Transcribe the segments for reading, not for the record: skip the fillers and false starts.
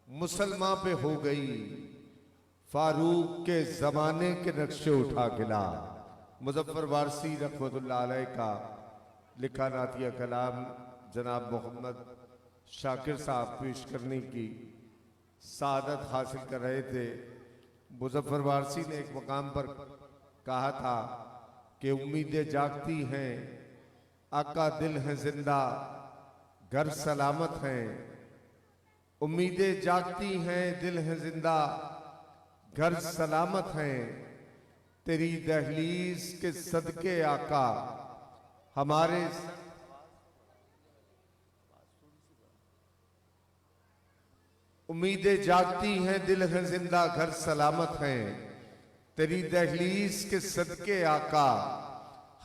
مسلمان پہ ہو گئی، فاروق کے زمانے کے نقشے اٹھا کے لا۔ مظفر وارثی رحمۃ اللہ علیہ کا لکھا نعتیہ کلام جناب محمد شاکر صاحب پیش کرنے کی سعادت حاصل کر رہے تھے۔ مظفر وارثی نے ایک مقام پر کہا تھا کہ امیدیں جاگتی ہیں، آقا دل ہے زندہ، گھر سلامت ہیں۔ امیدیں جاگتی ہیں، دل ہے زندہ، گھر سلامت ہیں۔ تیری دہلیز کے صدقے آقا ہمارے امیدیں جاگتی ہیں، دل ہے زندہ، گھر سلامت ہیں۔ تیری دہلیز کے صدقے آقا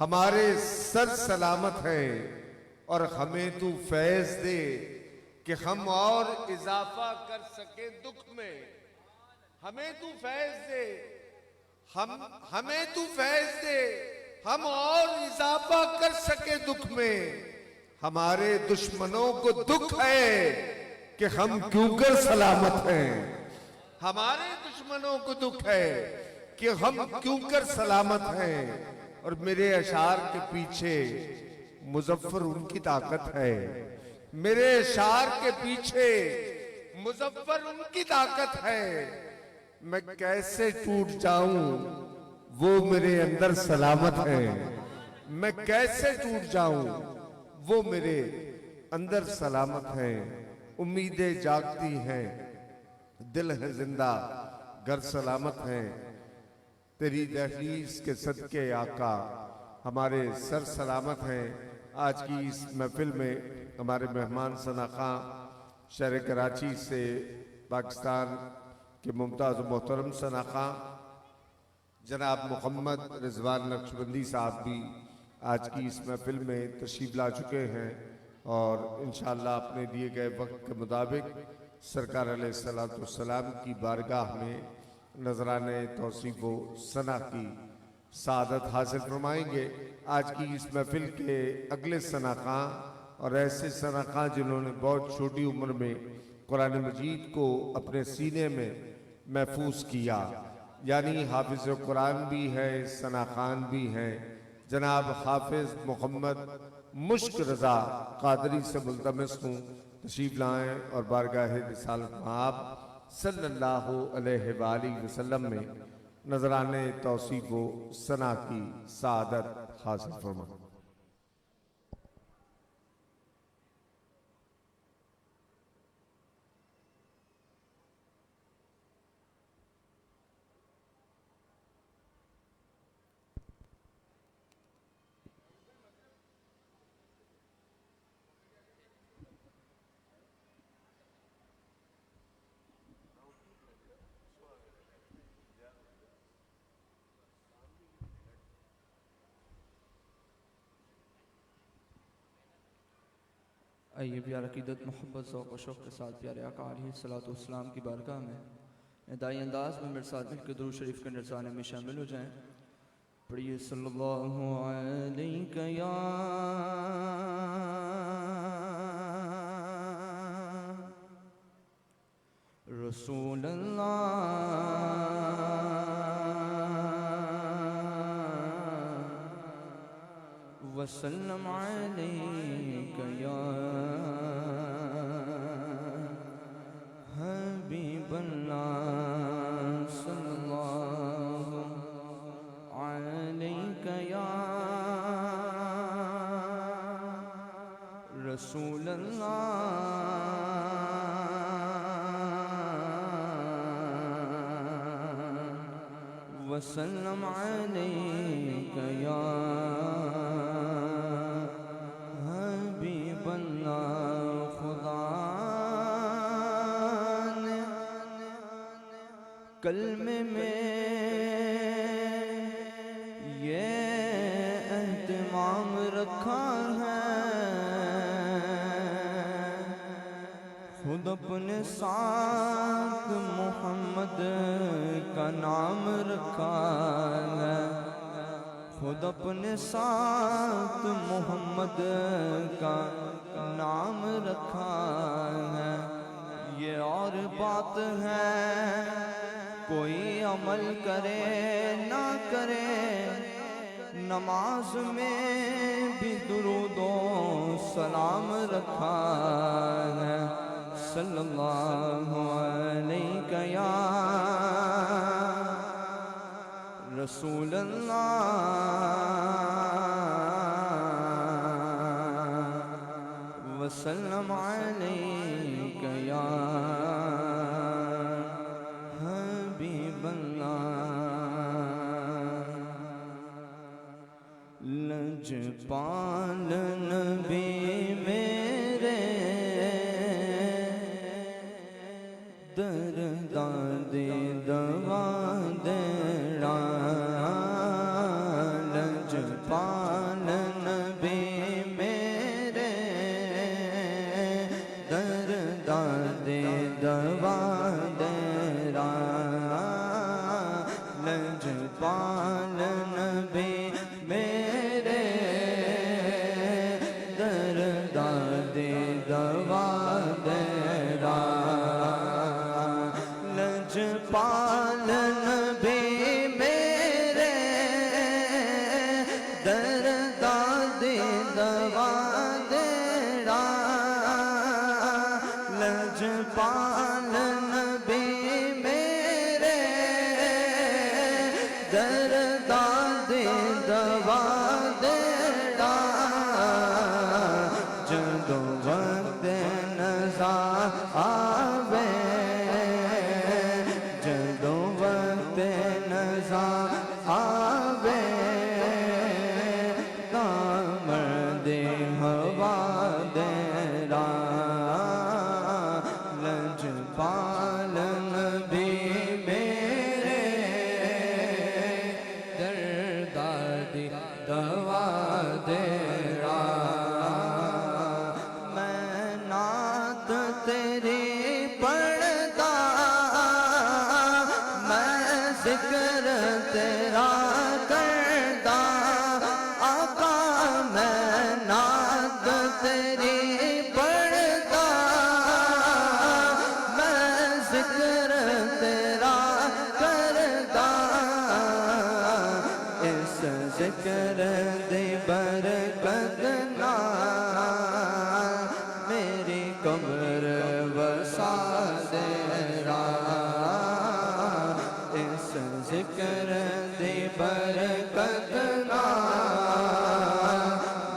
ہمارے سر سلامت ہیں، اور ہمیں تو فیض دے کہ ہم اور اضافہ کر سکیں دکھ میں۔ ہمیں تو فیض دے، ہمیں تو فیض دے، ہم اور اضافہ کر سکیں دکھ میں۔ ہمارے دشمنوں کو دکھ ہے کہ ہم کیوں کر سلامت ہیں۔ ہمارے دشمنوں کو دکھ ہے کہ ہم کیوں کر سلامت ہیں۔ اور میرے اشعار کے پیچھے مظفر ان کی طاقت ہے، میرے اشعار کے پیچھے مظفر ان کی طاقت ہے۔ میں کیسے ٹوٹ جاؤں وہ میرے اندر سلامت ہے، میں کیسے ٹوٹ جاؤں وہ میرے اندر سلامت ہے۔ امیدیں جاگتی ہیں، دل ہے زندہ، گھر سلامت ہیں۔ تیری دہلیز کے صدقے آقا ہمارے سر سلامت ہیں۔ آج کی اس محفل میں ہمارے مہمان ثنا خاں شہر کراچی سے پاکستان کے ممتاز و محترم ثنا خاں جناب محمد رضوان نقشبندی صاحب بھی آج کی اس محفل میں تشریف لا چکے ہیں، اور انشاءاللہ اپنے دیے گئے وقت کے مطابق سرکار علیہ السلام کی بارگاہ میں نذرانِ توصیف و ثنا کی سعادت حاصل فرمائیں گے۔ آج کی اس محفل کے اگلے ثنا خاں اور ایسے ثنا خاں جنہوں نے بہت چھوٹی عمر میں قرآن مجید کو اپنے سینے میں محفوظ کیا، یعنی حافظ قرآن بھی ہے، ثنا خان بھی ہیں۔ جناب حافظ محمد مشک رضا قادری سے ملتمس ہوں تشریف لائیں اور بارگاہ رسالت مآب صلی اللہ علیہ وآلہ وسلم میں نذرانے توصیف و ثنا کی سعادت حاصل فرمائیں۔ آئیے پیار عقیدت محبت ذوق و شوق کے ساتھ پیارے آقا علیہ السلام کی بارگاہ میں ندائی انداز میں میرے ساتھ مل کے درود شریف کے نذرانے میں شامل ہو جائیں۔ پڑھیے صلی اللہ علیہ یا رسول وسلم علیک یا حبیب اللہ صلی اللہ علیک یا رسول وسلم علیک یا حبیب اللہ۔ خدا نے کلمے میں یہ اہتمام رکھا ہے، خود اپنے ساتھ محمد کا نام رکھا ہے، خود اپنے ساتھ محمد کا نام رکھا ہے۔ یہ اور بات ہے کوئی عمل کرے نہ کرے، نماز میں بھی درود و سلام رکھا ہے۔ صلی اللہ علیہ یا رسول اللہ، وسلم علیک یا حبیب اللہ۔ لجپال نبی میرے درداد دوا دینا، لجپال نبی میرے درداد دوا دینا، لجپال نبی میرے درداد دوا دینا، لجپال نبی میرے درداد دوا دینا، لجپال نبی میرے درداد دوا دینا، جدو وقت نزا آوے، جدو وقت نزا آوے، کامرد ہوا دینا، لجپال نبی میرے درداد دوا دینا، میں نعت تیری پڑھتا، میں ذکر تیرا کرتا، آقا میں نعت تیری پڑھتا، میں ذکر تیرا کرتا، اس ذکر دی برکت نال میری قبر وسا دینا، اس ذکر دی برکت نال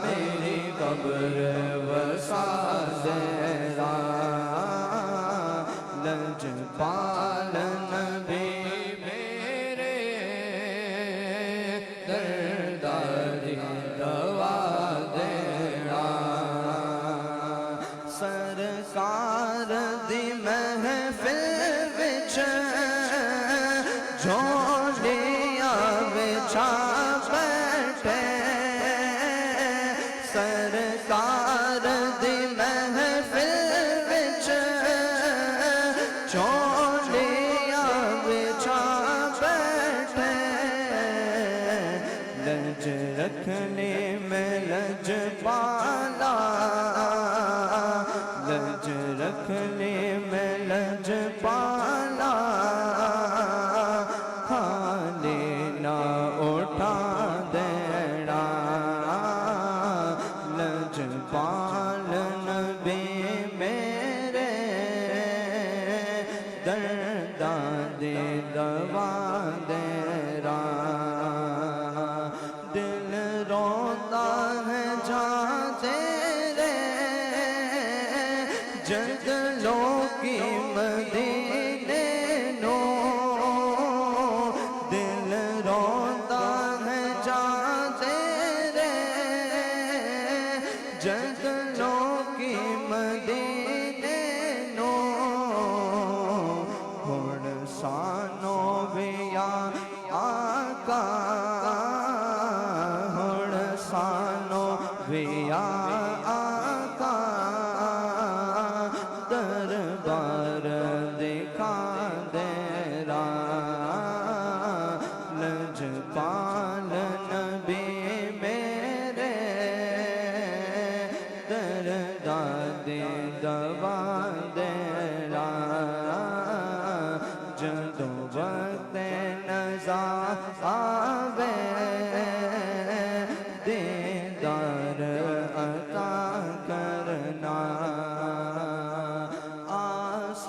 میری قبر وسا دینا، لجپال نبی میرے درداد دوا دینا، سرکار دی محفل وچ جھولیاں بچھا بیٹھے، سرکار دی محفل وچ جھولیاں بچھا بیٹھے، لج رکھنے میں لجپالا، لج رکھنے میں لجپالا، کھانے نہ اٹھا دینا، لجپال نبی میرے درداد دوا دینا، دل روتا ہے جہاں تیرے جنگلوں کی مدینے نو، دل روتا ہے جہاں تیرے جنگلوں کی مدینے نو، ہن سانو ویا آقا، ہن سانو ویا آقا، دربار دکھا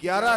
11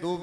2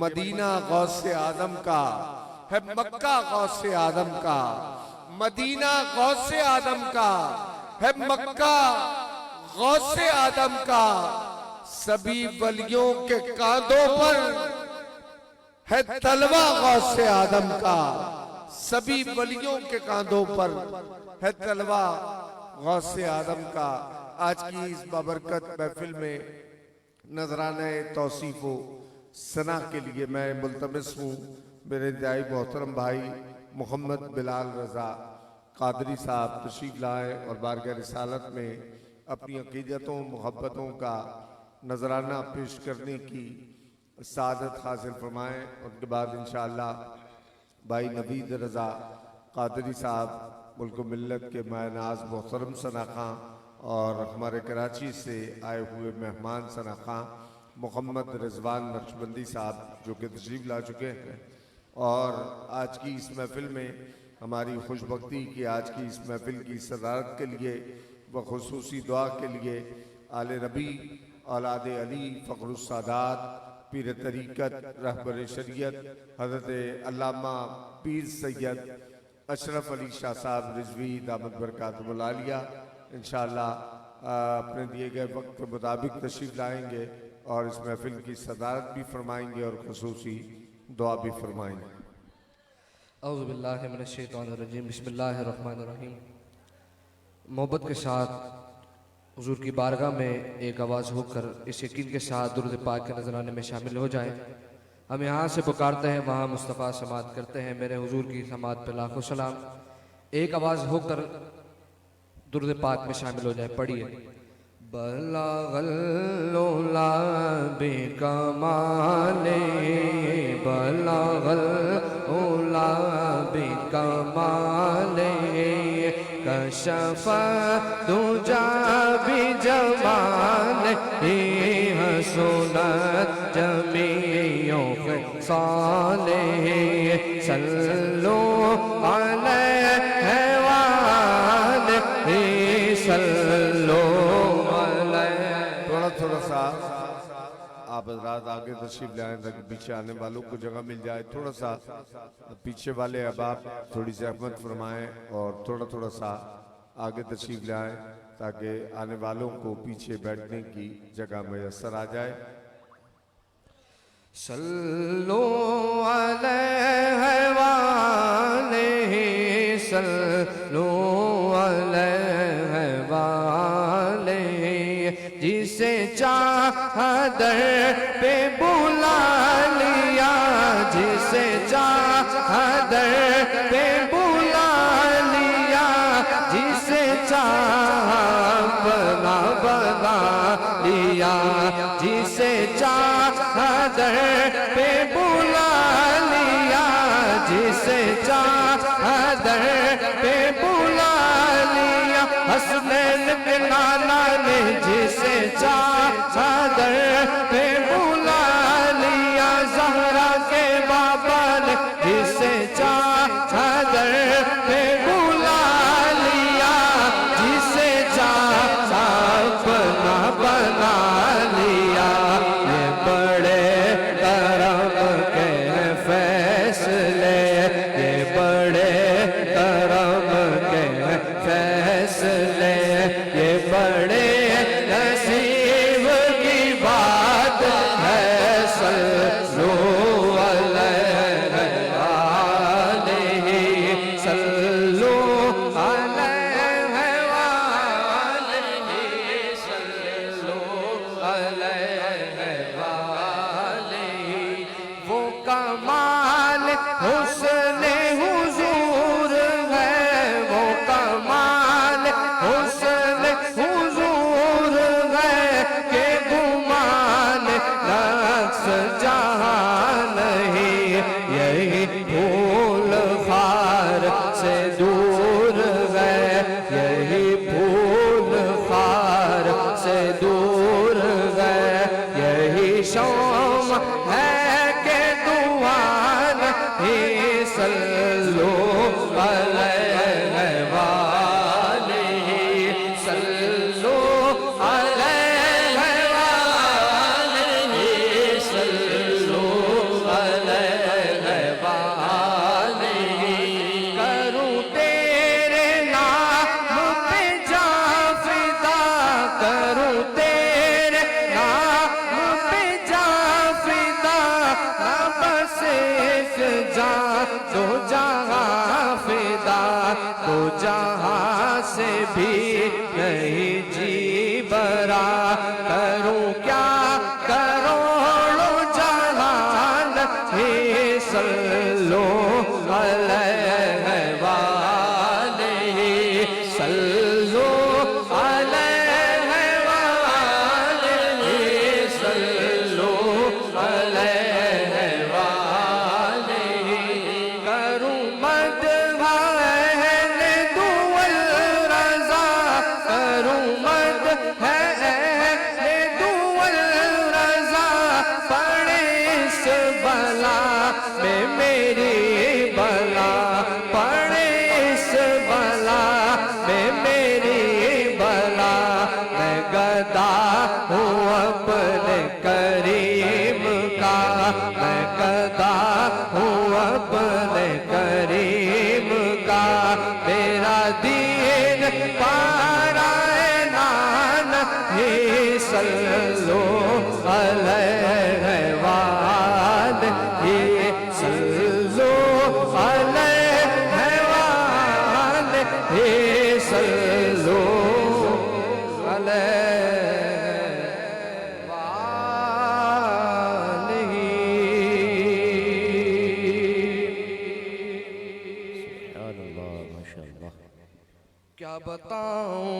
مدینہ غوث آدم کا ہے، مکہ غوث آدم کا، مدینہ غوث آدم کا ہے، مکہ غوث آدم کا، سبھی ولیوں کے کاندھوں پر ہے تلوہ غوث آدم کا، سبھی ولیوں کے کاندھوں پر ہے تلوہ غوث آدم کا۔ آج کی اس بابرکت محفل میں نذرانہ توصیف و ثنا کے لیے میں ملتمس ہوں میرے انتہائی محترم بھائی محمد بلال رضا قادری صاحب تشریف لائیں اور بارگاہ رسالت میں اپنی عقیدتوں محبتوں کا نذرانہ پیش کرنے کی سعادت حاصل فرمائیں۔ ان کے بعد انشاءاللہ بھائی نوید رضا قادری صاحب ملک و ملت کے مایہ ناز محترم ثنا خاں اور ہمارے کراچی سے آئے ہوئے مہمان ثنا خاں محمد رضوان نقشبندی صاحب جو کہ تشریف لا چکے ہیں، اور آج کی اس محفل میں ہماری خوش بختی کی آج کی اس محفل کی صدارت کے لیے و خصوصی دعا کے لیے آل نبی اولاد علی فخر السادات پیر طریقت رہبر شریعت حضرت علامہ پیر سید اشرف علی شاہ صاحب رضوی دامت برکاتہ العالیہ انشاءاللہ اپنے دیے گئے وقت کے مطابق تشریف لائیں گے اور اس محفل کی صدارت بھی فرمائیں گے اور خصوصی دعا بھی فرمائیں گے۔ اعوذ باللہ من الشیطان الرجیم، بسم اللہ الرحمن الرحیم۔ محبت کے ساتھ حضور کی بارگاہ میں ایک آواز ہو کر اس یقین کے ساتھ درود پاک کے نذرانے میں شامل ہو جائیں۔ ہم یہاں سے پکارتے ہیں وہاں مصطفیٰ سماعت کرتے ہیں، میرے حضور کی سماعت پہ لاکھوں سلام۔ ایک آواز ہو کر درود پاک میں شامل ہو جائیں، پڑھیے۔ بلغ العلا بکمالہ، بلغ العلا بکمالہ، کشف الدجی بجمالہ، حسنت جمیع خصالہ، صلوا علیہ وآلہ صلوا۔ تھوڑا سا آپ حضرات آگے تشریف لائیں تاکہ پیچھے آنے والوں کو جگہ مل جائے۔ تھوڑا سا پیچھے والے احباب تھوڑی زحمت فرمائیں اور تھوڑا سا آگے تشریف لائیں تاکہ آنے والوں کو پیچھے بیٹھنے کی جگہ میسر آ جائے۔ صلو علیہ وآلہ صلو علیہ وآلہ، جسے چاہا در پہ بلا لیا، جسے چاہا در پہ بلا لیا، جسے چاہا اپنا بنا لیا، جسے چاہا در پہ بلا لیا، جسے چاہا در پہ بلا لیا، حسنین کے نانا نے جسے چاہا در پہ بلا لیا، زہرا کے بابا نے جسے چاہا در پہ بلا لیا، جسے چاہا اپنا بنا لیا۔ یہ بڑے کرم کے فیصلے، یہ بڑے کرم کے فیصلے، یہ بڑے نصیب کی بات ہے، صلو علیہ وآلہ صلو علیہ وآلہ صلو علیہ وآلہ۔ وہ کمال حسن حضور ہے، وہ کمال حسن حضور ہے کہ گمان نقص جہاں نہیں، یہی پھول خار سے دور ہے، یہی پھول خار سے دور ہے، یہی شوم ہے کہ دعا نہیں دو جہاں فدا، دو جہاں سے بھی نہیں جی برا، کروں کیا کروڑوں جہان ہی صلو علیہ وآلہ، صلو علیہ وآلہ، صلو علیہ وآلہ، کروں مدح اہل دول رضا، کروں مدح اہل دول رضا، پڑھے اس بلا میں میری بلا، پڑھے اس بلا میں میری بلا، میں گدا ہوں اپنے کریم کا، میں گدا ہوں اپنے کریم کا، میرا دین پارا نان ہی صلو علیہ وآلہ، صلو علیہ وآلہ، صلو علیہ کیا بتاؤں،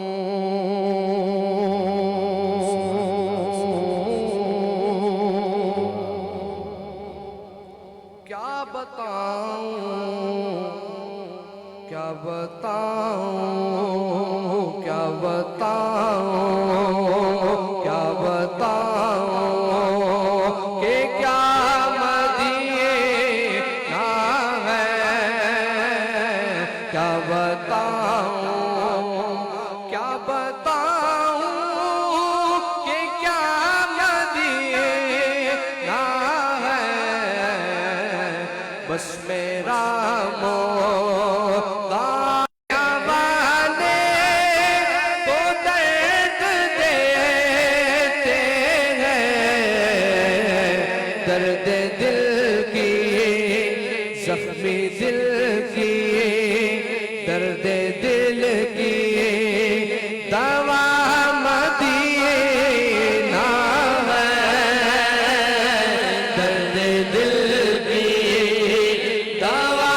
کیا بتاؤں، کیا بتاؤں، کیا بتاؤں، کیا بتاؤں کہ کیا مدینہ ہے، کیا بتاؤں، کیا بتاؤں کہ کیا مدینہ ہے، بس میرا مولا والے تو درد دیتے ہیں، درد دل کی، زخمی دل کی، درد دل کی دوا مدینہ ہے، درد دل کی دوا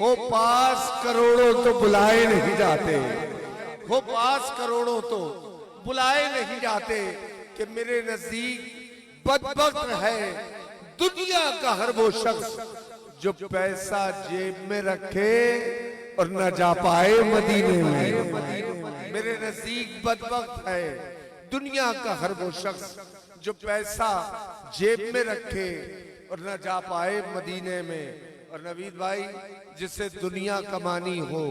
ہو پاس کروڑوں تو بلائے نہیں جاتے، ہو پاس کروڑوں تو بلائے نہیں جاتے، کہ میرے نزدیک بدبخت ہے دنیا کا ہر وہ شخص جو پیسہ جیب میں رکھے اور نہ جا پائے مدینے میں۔ میرے نزدیک بدبخت ہے دنیا کا ہر وہ شخص جو پیسہ جیب میں رکھے اور نہ جا پائے مدینے میں۔ اور نوید بھائی، جسے دنیا کمانی ہو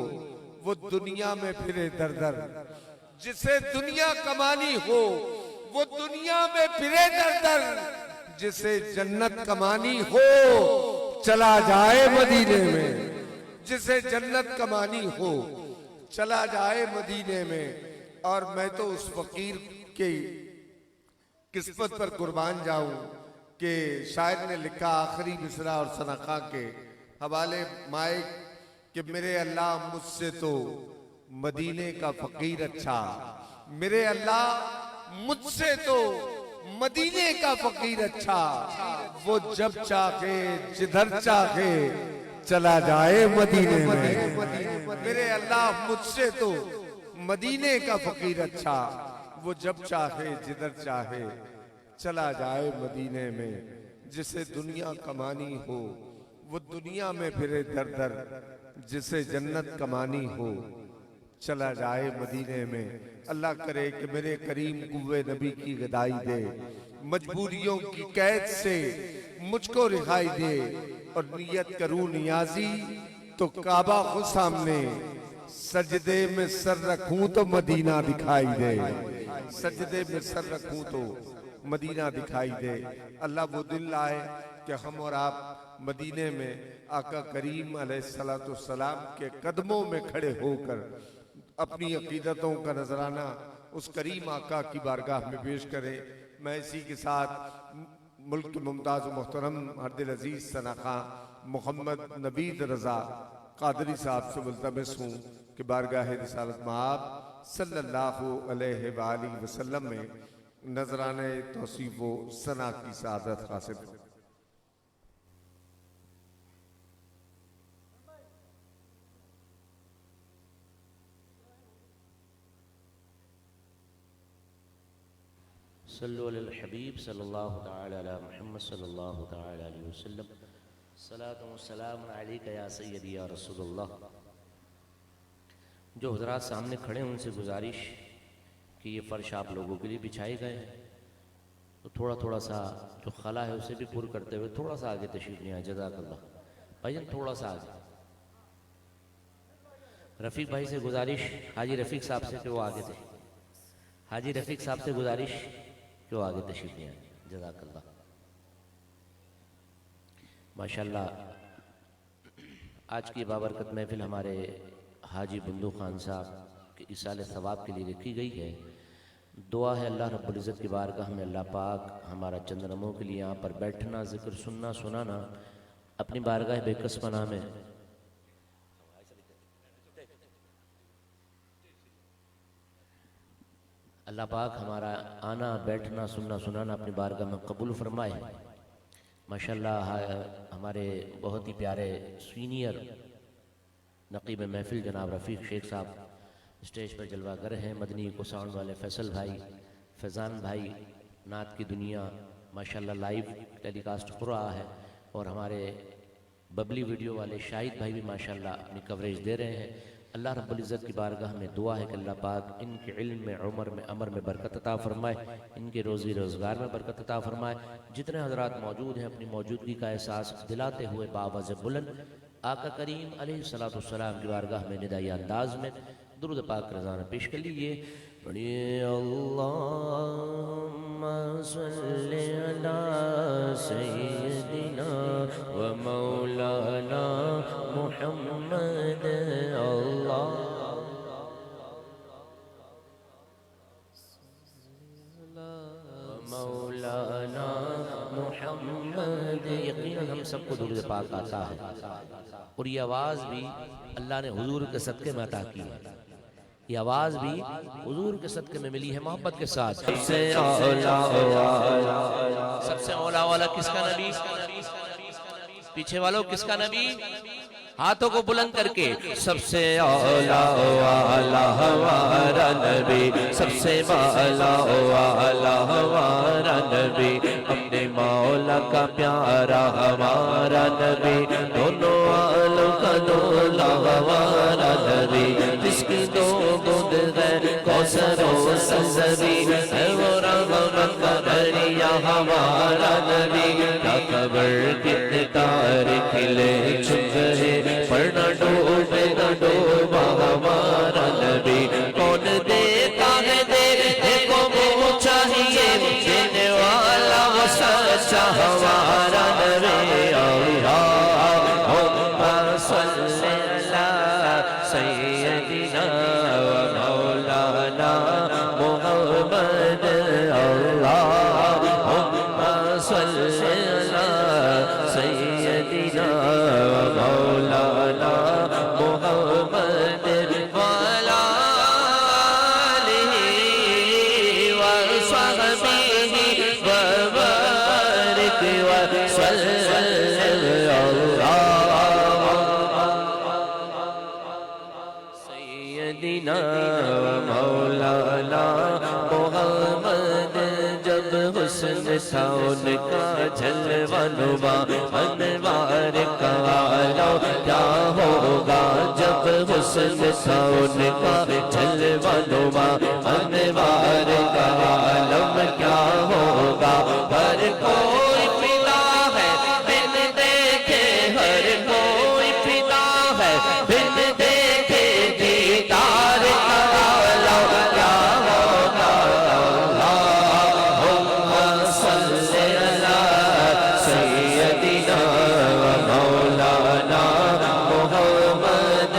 وہ دنیا میں پھرے در در، جسے دنیا کمانی ہو وہ دنیا میں پھرے در در، جسے جنت کمانی ہو چلا جائے مدینے میں، جسے جنت کمانی ہو چلا جائے مدینے میں۔ اور میں تو اس فقیر کی قسمت پر قربان جاؤں کہ شاعر نے لکھا آخری مصرع اور ثنا خاں کے حوالے مائک کہ میرے اللہ مجھ سے تو مدینے کا فقیر اچھا، میرے اللہ مجھ سے تو مدینے کا فقیر اچھا، وہ جب چاہے جدھر چاہے چلا جائے مدینے میں۔ میرے اللہ مجھ سے تو مدینے کا فقیر اچھا، وہ جب چاہے جدھر چاہے چلا جائے مدینے میں۔ جسے دنیا کمانی ہو وہ دنیا میں پھرے در در، جسے جنت کمانی ہو چلا جائے مدینے میں۔ اللہ کرے کہ میرے کریم قوے نبی کی غدائی دے، مجبوریوں کی قید سے مجھ کو رہائی دے، اور نیت کروں نیازی تو کعبہ خود سامنے، سجدے میں سر رکھوں تو مدینہ دکھائی دے، سجدے میں سر رکھوں تو مدینہ دکھائی دے۔ اللہ وہ دل لائے کہ ہم اور آپ مدینے میں آقا کریم علیہ السلام کے قدموں میں کھڑے ہو کر اپنی عقیدتوں کا نذرانہ اس کریم آقا کی بارگاہ میں پیش کریں۔ میں اسی کے ساتھ ملک کے ممتاز و محترم ہردل عزیز ثنا خاں محمد نبید رضا قادری صاحب سے ملتمس ہوں کہ بارگاہ رسالت مآب صلی اللہ علیہ وآلہ وسلم میں نذرانے توصیف و ثنا کی سعادت حاصل ہو۔ صلو علی الحبیب صلی اللہ تعالی علی محمد صلی اللہ تعالی علیہ وسلم، صلاۃ و سلام علیک یا سیدی یا رسول اللہ۔ جو حضرات سامنے کھڑے ہیں ان سے گزارش کہ یہ فرش آپ لوگوں کے لیے بچھائے گئے ہیں، تو تھوڑا تھوڑا سا جو خلا ہے اسے بھی پر کرتے ہوئے تھوڑا سا آگے تشریف لے آئیں، جزاک اللہ۔ بھائی جان تھوڑا سا آگے۔ رفیق بھائی سے گزارش، حاجی رفیق صاحب سے کہ وہ آگے تھے، حاجی رفیق صاحب سے گزارش کہ وہ آگے تشریف لے آئیں، جزاک اللہ۔ ماشاءاللہ آج کی بابرکت محفل ہمارے حاجی بندو خان صاحب کے ایصال ثواب کے لیے رکھی گئی ہے۔ دعا ہے اللہ رب العزت کی بارگاہ میں اللہ پاک ہمارا چند لمحوں کے لیے یہاں پر بیٹھنا، ذکر سننا سنانا اپنی بارگاہ بے کس پناہ میں اللہ پاک ہمارا آنا بیٹھنا سننا سنانا اپنی بارگاہ میں قبول فرمائے۔ ماشاءاللہ ہمارے بہت ہی پیارے سینئر نقیب محفل جناب رفیق شیخ صاحب اسٹیج پر جلوہ گر ہیں، مدنی کو ساؤنڈ والے فیصل بھائی، فیضان بھائی، نعت کی دنیا ماشاءاللہ لائیو ٹیلی کاسٹ ہو رہا ہے، اور ہمارے ببلی ویڈیو والے شاہد بھائی بھی ماشاءاللہ اپنی کوریج دے رہے ہیں۔ اللہ رب العزت کی بارگاہ میں دعا ہے کہ اللہ پاک ان کے علم میں، عمر میں، عمر میں برکت عطا فرمائے، ان کے روزی روزگار میں برکت عطا فرمائے۔ جتنے حضرات موجود ہیں اپنی موجودگی کا احساس دلاتے ہوئے بآواز بلند آقا کریم علیہ السلام کی بارگاہ میں ندائی انداز میں درود پاک رضانہ پیش کر لیجئے۔ پڑھیے اللہم صلی علی سیدنا و مولانا محمد مولانا محمد۔ یقیناً ہم سب کو درود پاک آتا ہے، اور یہ آواز بھی اللہ نے حضور کے صدقے میں عطا کی ہے، یہ آواز بھی حضور کے صدقے میں ملی ہے محبت کے ساتھ۔ سب سے اولا والا کس کا نبی؟ پیچھے والوں کس کا نبی؟ ہاتھوں کو بلند کر کے سب سے اولا والا ہمارا نبی، سب سے بالا والا ہمارا نبی، اپنے مولا کا پیارا ہمارا نبی، دونوں عالم کا دولا ہمارا نبی، جس کی دو بوند ہے کوثر و سبزی، ہے وہ رحمت کا دریا ہمارا نبی، کیا خبر کتنے تارے کھلے چھپ گئے، پر نہ ڈوبے نہ ڈوبا ہمارا نبی، کون دیتا ہے دینے کو وہ چاہیے، دینے والا وہ سچا ہمارا نبی، اللہم صلی علی سیدنا و مولانا محمد، اللہم صلی علی سیدنا و مولانا محمد وعلی آلہ وصحبہ وبارک وسلم، سیدنا و مولانا محمد، جب حسن تھا ان کا جلوہ نما، انوار کا عالم کیا ہوگا، جب حسن تھا ان کا جلوہ نما، انوار کا عالم کیا ہوگا، ہر کوئی فدا ہے بن دیکھے، ہر کوئی فدا ہے بن دیکھے، دیدار کا عالم کیا ہوگا، اللہم صلی علی سیدنا و مولانا محمد،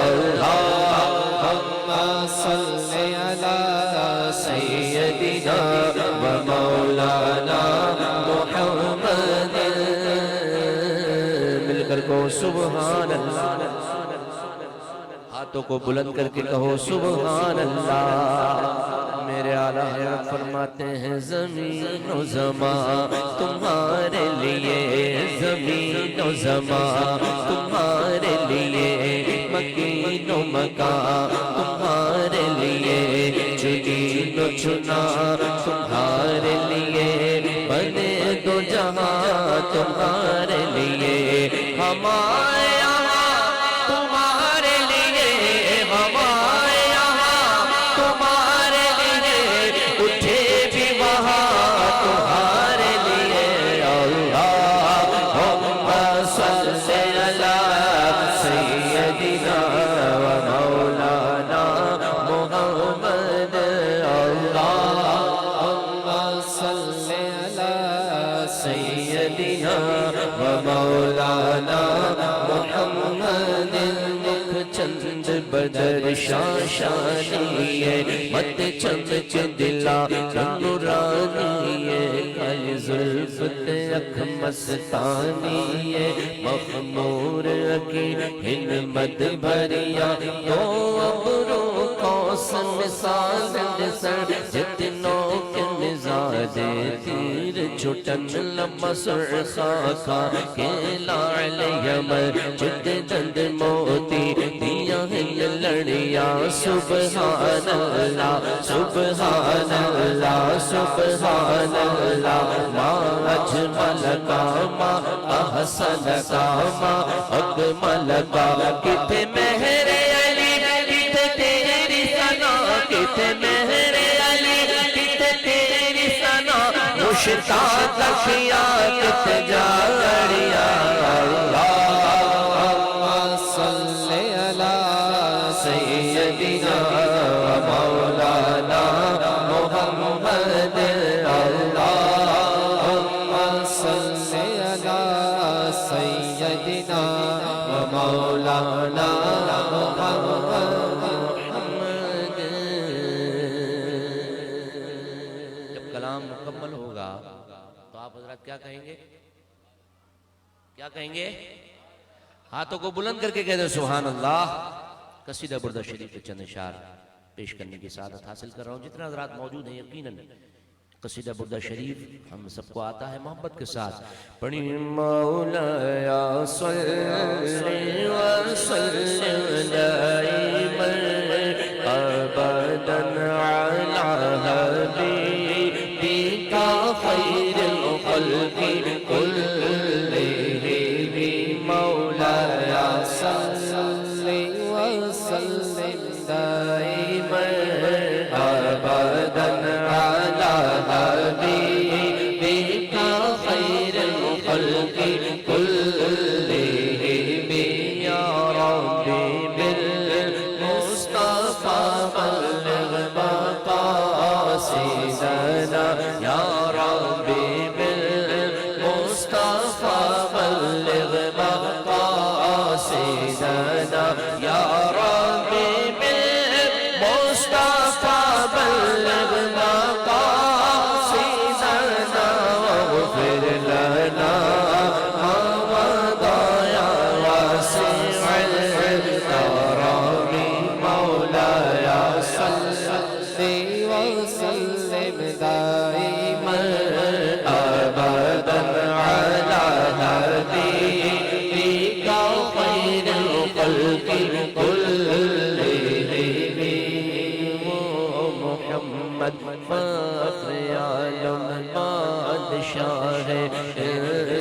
اللہم صلی علی سیدنا و مولانا محمد، مل کر کہو سبحان اللہ، ہاتھوں کو بلند کر کے کہو سبحان اللہ، میرے اعلیٰ حضرت فرماتے ہیں زمین و زمان تمہارے لیے، زمین و زمان تمہارے لیے، مکین و مکان تمہارے لیے، چنین و چنا تمہارے لیے، بنے دو جہاں تمہارے لیے، ہمارے یہاں تمہارے لیے، ہمارے یہاں تمہارے لیے، اٹھے بھی وہاں تمہارے لیے، اللہم صلی علی سیدنا و مولانا محمد، اللہم صلی علی سیدنا و مولانا محمد، مکھ چند بدر شاشانی ہے، مت چمچ دلا نورانی ہے، کالی زلف اکھ مستانی ہے، مخمور اکی ہمت بھریا، تو ابرو کوس مثال سر، جتنوں کے مزاج تیر چھٹن لمسر خاکا کے لعل یمر، جد دند موتی دیا ہن لڑیا، سبحان اللہ سبحان اللہ سبحان اللہ، ما اجمل کا ما احسن کا ما اکمل کا، کتنے مہر علی کتنے تیری ثنا، کتنے مہر علی کتنے تیری ثنا، مشتاق کیا کتنے جاڑیا، اللہم صلی علی سیدنا و مولانا محمد، اللہم صلی علی سیدنا و مولانا محمد۔ جب کلام مکمل ہوگا تو آپ حضرات کیا کہیں گے؟ کیا کہیں گے؟ ہاتھوں کو بلند کر کے کہہ دیں سبحان اللہ۔ قصیدہ بردہ شریف کے چند اشعار پیش کرنے کی سعادت حاصل کر رہا ہوں۔ جتنا حضرات موجود ہیں یقیناً قصیدہ بردہ شریف ہم سب کو آتا ہے محبت کے ساتھ۔ پڑھی مولا یا صلی مقاصدنا یا ربی بالمصطفى بلغ مقاصدنا واغفر لنا ما مضى يا واسع الكرم مولاي صل وسلم دائما ابدا على حبيبك خير الخلق كلهم محمد فخر عالم بادشاہ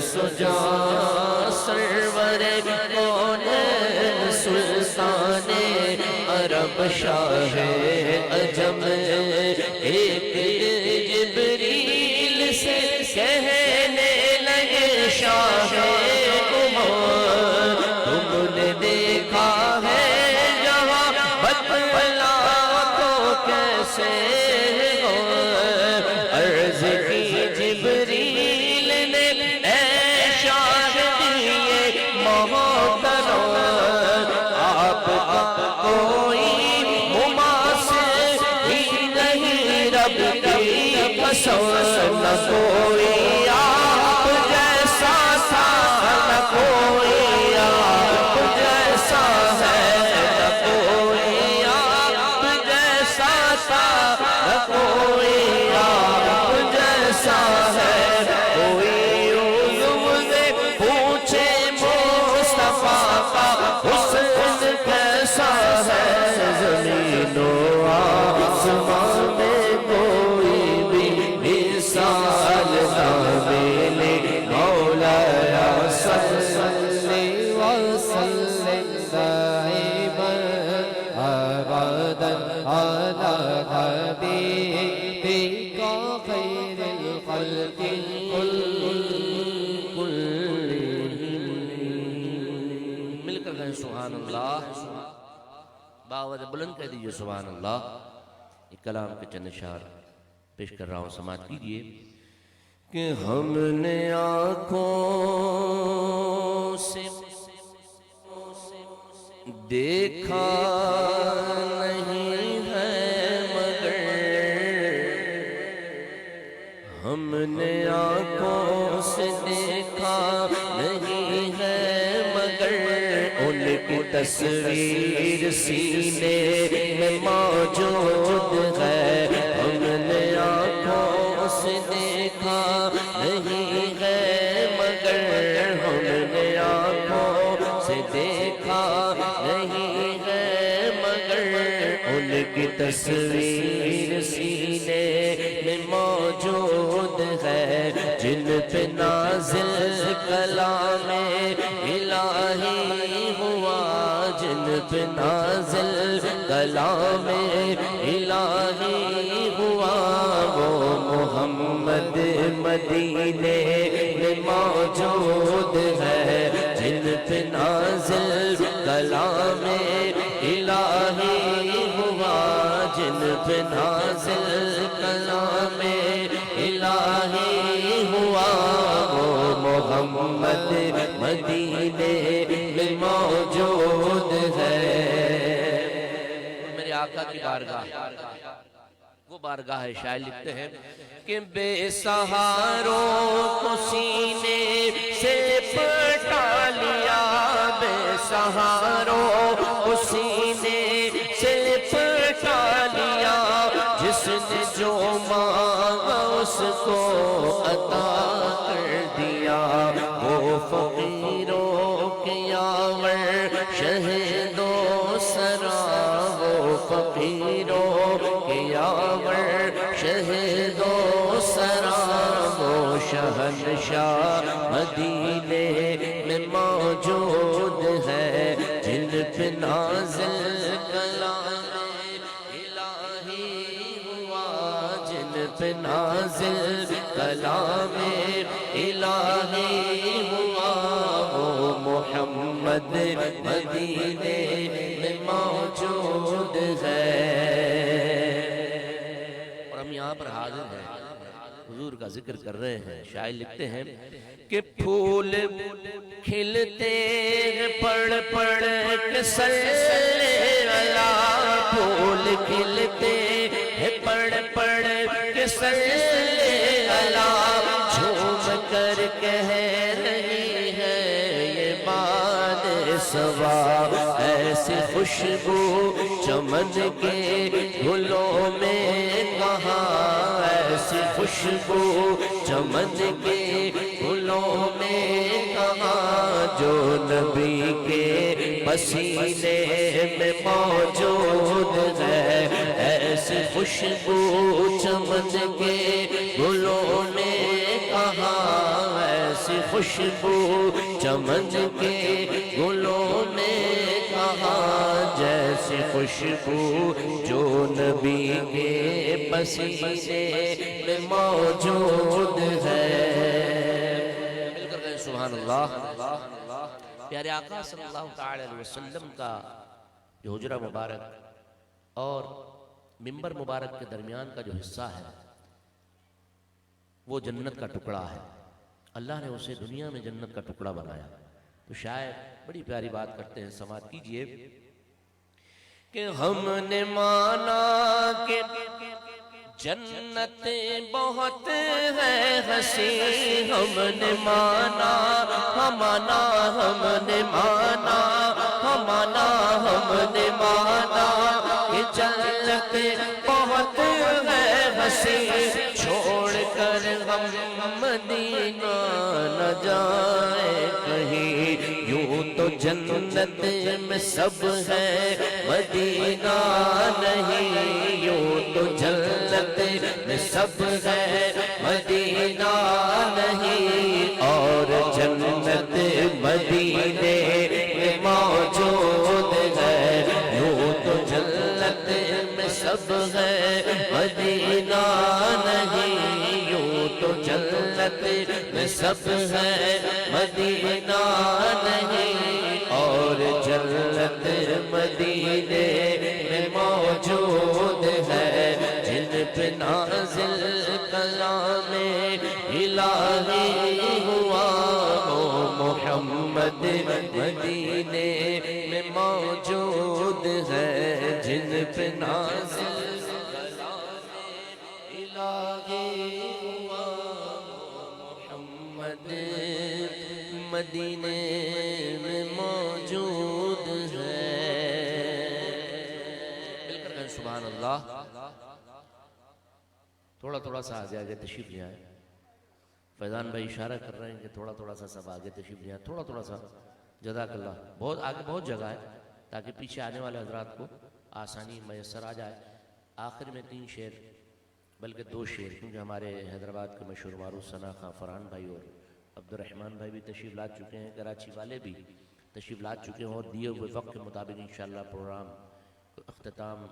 سجا سرور کونین سلطان عرب شاہ عجم ایک جبریل سے کہنے لگے شاہ تم نے دیکھا ہے جہاں بتلا تو کیسے ہو عرض کی جبریل نے اے شاہ دیے محترم آپ کا کوئی مماثل ہی نہیں رب کی قسم نہ کوئی آپ جیسا تھا نہ کوئی آپ جیسا ہے نہ کوئی آپ جیسا تھا نہ کوئی آپ جیسا ہے کوئی علوم سے پوچھے مصطفیٰ کا حسن کیسا ہے زمین و آسمان میں کوئی بھی مثال نہ ملے مولاي صل وسلم دائما ابدا على حبيبك خير الخلق كلهم مل کر کہیں سبحان اللہ باوجہ بلند کہہ دیجئے سبحان اللہ یہ کلام کے چند اشعار پیش کر رہا ہوں سماعت کیجئے کہ ہم نے آنکھوں سے دیکھا نہیں ہے مگر ہم نے آنکھوں سے دیکھا نہیں ہے مگر ان کی تصویر سینے میں موجود ہے ہم نے آنکھوں سے دیکھا نہیں ہے مگر ہم نے آنکھوں سے دیکھا نہیں ہے مگر ان کی تصویر سینے میں موجود ہے جن پہ نازل کلام الہی ہوا جن پہ نازل کلام الہی ہوا وہ محمد مدینے میں موجود ہے جن پہ نازل کلام الہی ہوا جن پہ نازل کلام الہی ہوا وہ محمد مدینے میں موجود ہے میرے آقا کی بارگاہ وہ بارگاہ ہے شاعر لکھتے ہیں کہ بے سہاروں کو سینے سے پٹا لیا بے سہاروں کو سینے سے پٹا لیا جس نے جو مانگا اس کو عطا کر دیا وہ فقیروں کے یاور شہدو سرا وہ فقیروں کے یاور شہدو سرا وہ شہنشاہ مدینے میں موجود ہے جن پہ نازل کلام الہی ہوا جن پہ نازل کلام الہی ہوا وہ محمد مدینے میں موجود ہے اور ہم یہاں پر حاضر ہیں حضور کا ذکر کر رہے ہیں، شاعر لکھتے ہیں کہ پھول کھلتے ہیں پڑھ پڑھ کے صلی اللہ، پھول کھلتے ہیں پڑھ پڑھ کے صلی اللہ، جھوم کر کہہ رہی ہے یہ بات سوا، ایسی خوشبو چمن کے گلوں میں کہاں، ایسی خوشبو چمن کے گلوں میں کہاں، جو نبی کے پسینے میں موجود ہے، ایسی خوشبو چمن کے گلوں میں کہاں، ایسی خوشبو چمن کے گلوں میں کہاں، جیسی خوشبو جو نبی کے پسینے میں موجود ہے۔ مل کر کہیں سبحان اللہ۔ پیارے آقا صلی اللہ علیہ وسلم کا یہ حجرہ مبارک اور منبر مبارک کے درمیان کا جو حصہ ہے وہ جنت کا ٹکڑا ہے، اللہ نے اسے دنیا میں جنت کا ٹکڑا بنایا۔ تو شاعر بڑی پیاری بات کرتے ہیں، سماعت کیجئے کہ ہم نے مانا کہ جنت بہت ہے حسین، ہم نے مانا ہمانا، ہم نے مانا ہمانا، ہم نے مانا کہ جنت بہت ہے حسین، چھوڑ کر ہم مدینہ نہ جائیں کہیں، یوں تو جنت میں سب ہے مدینہ نہیں، یوں تو جنت میں سب ہے مدینہ نہیں، اور جنت مدینے میں موجود ہے، یوں تو جنت میں سب ہے مدینہ نہیں، یوں تو جنت میں سب ہے مدینہ نہیں، اور جنت مدینے میں موجود ہے، جن پہ نازل کلام الہی ہوا، وہ محمد مدینے میں موجود ہے، جن پہ نازل کلام الہی ہوا، محمد مدینے میں موجود ہے۔ مل کر کہیں سبحان اللہ۔ تھوڑا سا آگے آگے تشریف لے آئے، فیضان بھائی اشارہ کر رہے ہیں کہ تھوڑا سا سب آگے تشریف لے آئے، تھوڑا سا، جزاک اللہ۔ بہت آگے بہت جگہ ہے تاکہ پیچھے آنے والے حضرات کو آسانی میسر آ جائے۔ آخر میں 3 شعر بلکہ 2 شعر، کیونکہ ہمارے حیدرآباد کے مشہور معروف ثنا خان فرحان بھائی اور عبد الرحمن بھائی بھی تشریف لا چکے ہیں، کراچی والے بھی تشریف لا چکے ہیں، اور دیے ہوئے وقت کے مطابق انشاءاللہ پروگرام اختتام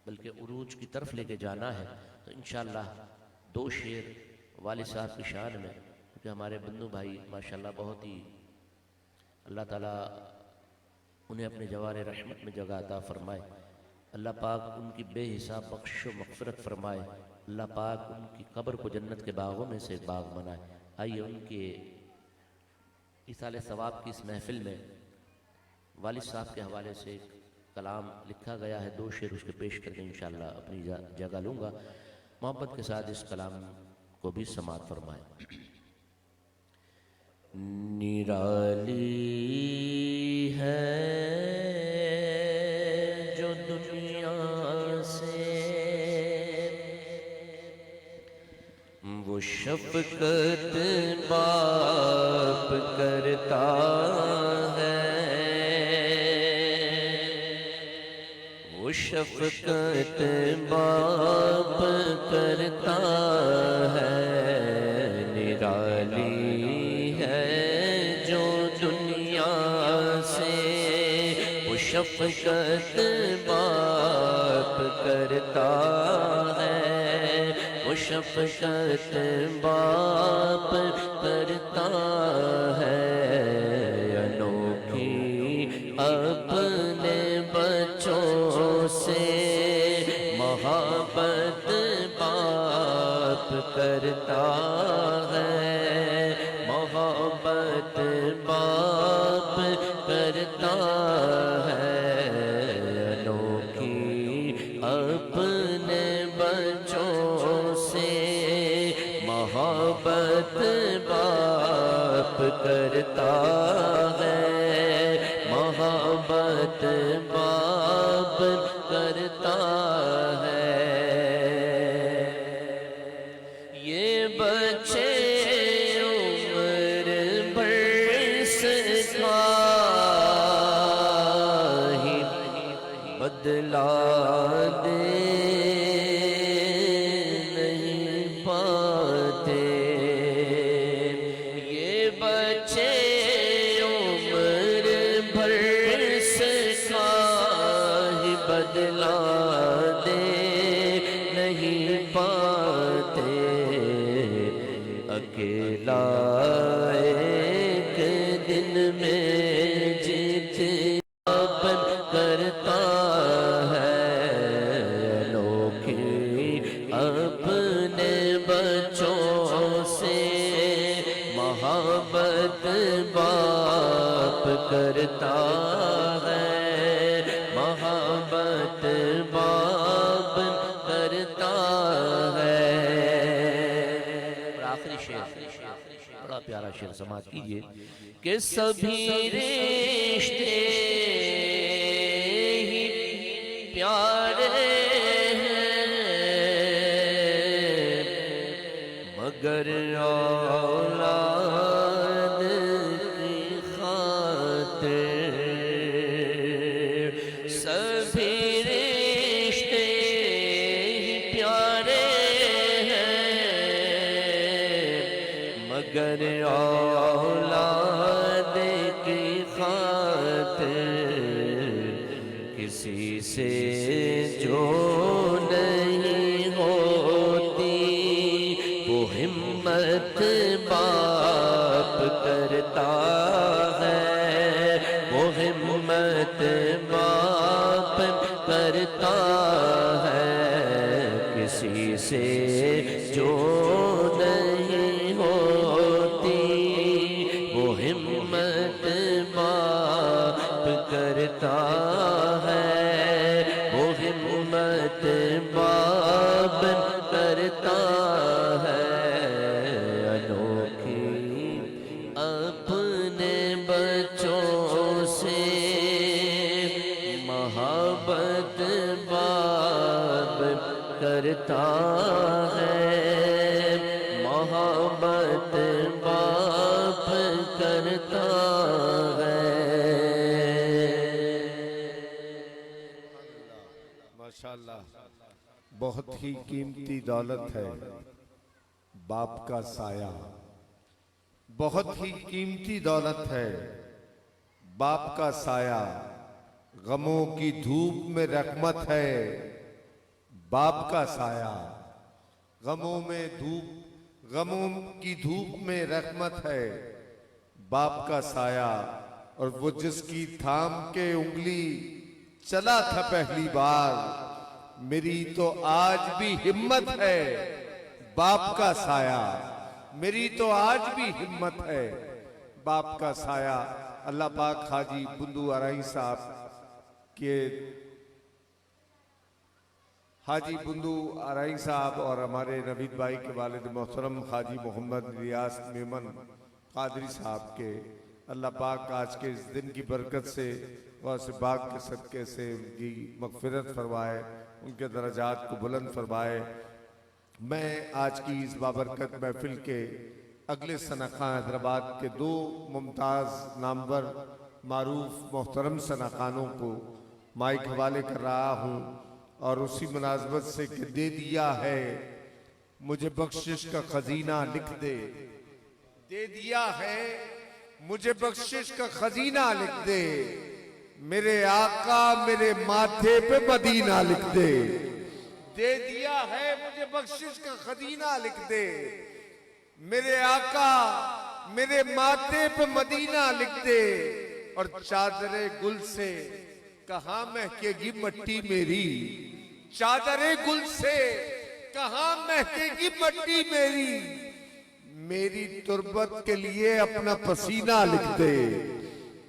بلکہ عروج کی طرف لے کے جانا ہے۔ تو انشاءاللہ 2 شعر والد صاحب کی شان میں، کیونکہ ہمارے بندو بھائی ماشاءاللہ بہت ہی اللہ تعالیٰ انہیں اپنے جوار رحمت میں جگہ عطا فرمائے، اللہ پاک ان کی بے حساب بخش و مغفرت فرمائے، اللہ پاک ان کی قبر کو جنت کے باغوں میں سے ایک باغ بنائے۔ آئیے ان کے ایصال ثواب کی اس محفل میں والد صاحب کے حوالے سے ایک کلام لکھا گیا ہے، 2 شعر اس کے پیش کر کے انشاءاللہ اپنی جگہ لوں گا، محبت کے ساتھ اس کلام کو بھی سماعت فرمائیں۔ نرالی ہے جو دنیا سے وہ شفقت باپ کرتا ہے، وہ شفقت باپ کرتا ہے، نرالی ہے جو دنیا سے وہ شفقت باپ کرتا ہے، وہ شفقت باپ کرتا ہے، انوکھی اپنے بچوں سے محبت باپ کرتا ہے انوکھی اپنے بچوں سے محبت باپ کرتا ہے محبت باپ کرتا ہے یہ بچے عمر بھر سکھا ہی بدلا دے نہیں پاتے یہ بچے عمر بھر سکھا ہی بدلا دے نہیں پاتے اکیلا ایک دن میں جتنا بن کرتا ہے انوکھی اپنے بچوں سے محبت باپ کرتا ہے محبت باپ کرتا ہے اور آخری شعر بڑا پیارا شعر سماعت کیجئے کہ سبھی رشتے ہی پیارے ہیں مگر اولاد کی خاطر سبھی رشتے ہی پیارے ہیں مگر اولاد کی خاطر کسی سے جو نہیں ہوتی وہ ہمت باپ کرتا ہے وہ ہمت باپ کرتا ہے کسی سے جو نہیں ہوتی وہ ہمت باپ کرتا ہے وہ ہمت باپ کرتا ہے انوکھی اپنے بچوں سے محبت باپ کرتا ہے محبت باپ کرتا ہے ماشاءاللہ بہت ہی قیمتی دولت ہے باپ کا سایہ بہت ہی قیمتی دولت ہے باپ کا سایہ غموں کی دھوپ میں رحمت ہے باپ کا سایہ غموں کی دھوپ میں رحمت ہے باپ کا سایہ اور وہ جس کی تھام کے انگلی چلا تھا پہلی بار میری تو آج بھی ہمت ہے باپ کا سایہ میری تو آج بھی ہمت ہے باپ کا سایہ اللہ پاک حاجی بندو آرائی صاحب کے حاجی بندو آرائی صاحب اور ہمارے نوید بھائی کے والد محترم حاجی محمد ریاض میمن قادری صاحب کے اللہ پاک آج کے اس دن کی برکت سے غوث پاک کے صدقے سے ان کی مغفرت فرمائے ان کے درجات کو بلند فرمائے میں آج کی اس بابرکت محفل کے اگلے سنخان حیدرآباد کے 2 ممتاز نامور معروف محترم سنخانوں کو مائک حوالے کر رہا ہوں اور اسی مناسبت سے کہ دے دیا ہے مجھے بخشش کا خزینہ لکھ دے دے دیا ہے مجھے بخشش کا خزینہ لکھ دے میرے آقا میرے ماتھے پہ مدینہ لکھ دے دے دیا ہے مجھے بخشش کا خزینہ لکھ دے میرے آقا میرے ماتھے پہ مدینہ لکھ دے اور چادر گل سے کہاں مہکے گی مٹی میری چادر گل سے کہاں مہکے گی مٹی میری تربت کے لیے اپنا پسینہ لکھ دے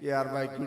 ARYQ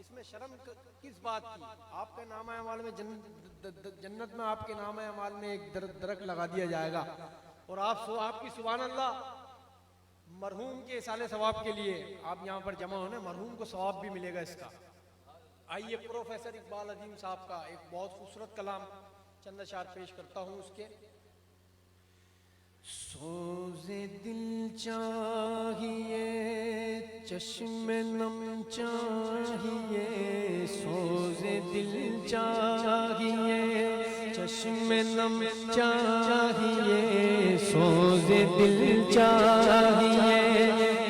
اس میں شرم کس بات کی؟ آپ کے نامہ اعمال میں جنت میں آپ کے نامہ اعمال میں ایک درخت لگا دیا جائے گا، اور آپ کی سبحان اللہ مرحوم کے اصالہ ثواب کے لیے آپ یہاں پر جمع ہونے، مرحوم کو ثواب بھی ملے گا اس کا۔ آئیے پروفیسر اقبال عظیم صاحب کا ایک بہت خوبصورت کلام چند اشعار پیش کرتا ہوں اس کے۔ سوز دل چاہیے چشم نم چاہیے، سوز دل چاہیے چشم نم چاہیے، سوز دل چاہیے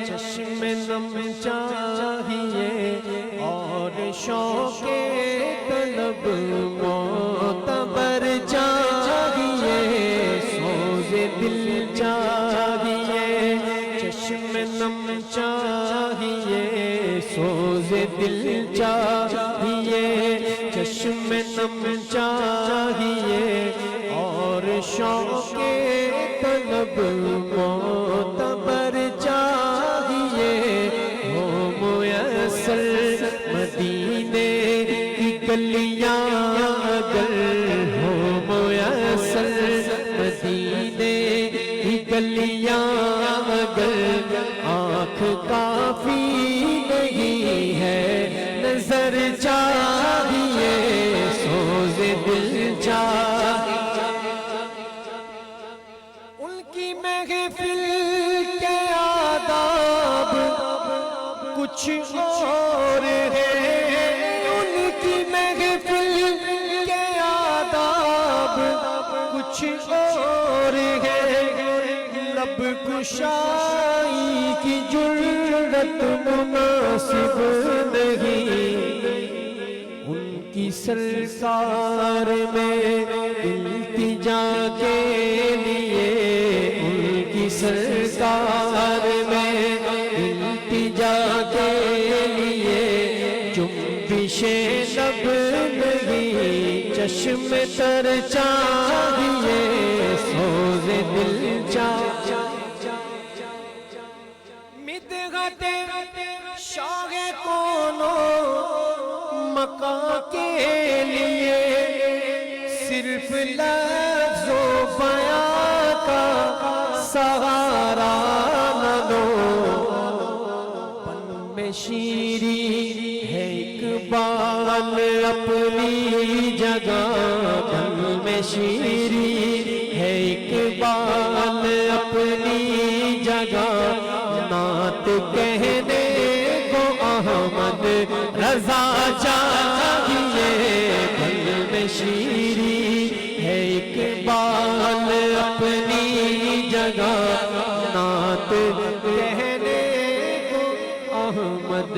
چشم نم چاہیے، اور شوق طلب معتبر چاہیے، سوز دل چاہیے چشم نم چاہیے، سوز دل چاہیے چشم نم چاہیے، اور شوق طلب معتبر چاہیے، ہو میسر مدینے کی گلیاں اگر، ہو میسر مدینے کی گلیاں اگر، آنکھ کافی نہیں ہے نظر چاہیے، سوز دل چاہیے۔ ان کی محفل کے آداب کچھ اور ہے، ان کی محفل کے آداب کچھ اور ہے، لب کشائی کی جرت مناسب نہیں، ان کی سرکار میں التجا کے لیے، ان کی سرکار میں التجا کے لیے، جنبش لب نہیں چشم تر چاہیے، سوز دل چاہیے۔ مدحت شاہ کونو مکہ کے لیے، صرف لفظ و بیاں کا سہارا نہ لو، پن میں شیریں ہے اقبال اپنی جگہ، پن میں شیریں ہے اقبال اپنی جگہ، نعت کہنے کو احمد رضا چاہیے، پن میں شیریں ہے اقبال اپنی جگہ، نعت کہنے کو احمد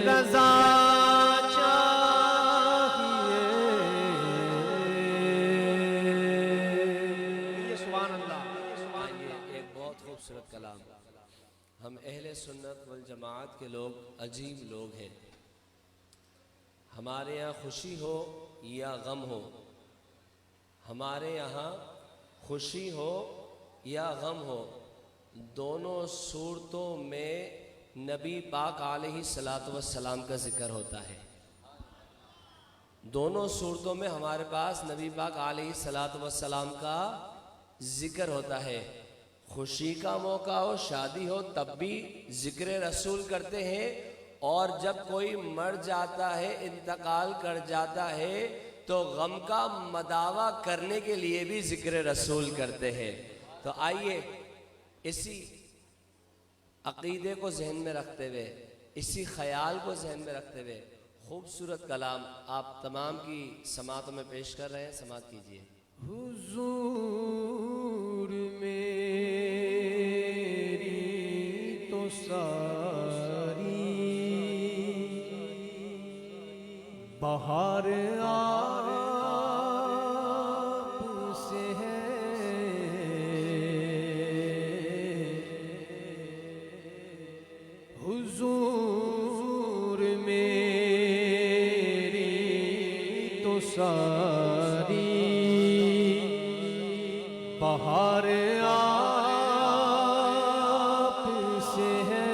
رضا چاہیے۔ یہ سبحان اللہ۔ یہ ایک بہت خوبصورت کلام۔ ہم اہل سنت والجماعت کے لوگ عجیب لوگ ہیں، ہمارے یہاں خوشی ہو یا غم ہو، ہمارے یہاں خوشی ہو یا غم ہو، دونوں صورتوں میں نبی پاک علیہ الصلوۃ والسلام کا ذکر ہوتا ہے۔ دونوں صورتوں میں ہمارے پاس نبی پاک علیہ الصلوۃ والسلام کا ذکر ہوتا ہے۔ خوشی کا موقع ہو، شادی ہو، تب بھی ذکر رسول کرتے ہیں، اور جب کوئی مر جاتا ہے، انتقال کر جاتا ہے، تو غم کا مداوع کرنے کے لیے بھی ذکر رسول کرتے ہیں۔ تو آئیے اسی عقیدے کو ذہن میں رکھتے ہوئے، اسی خیال کو ذہن میں رکھتے ہوئے خوبصورت کلام آپ تمام کی سماعتوں میں پیش کر رہے ہیں، سماعت کیجیے۔ حضور میری تو ساری بہار آپ سے ہے، حضور میری تو ساری بہار آپ سے ہے،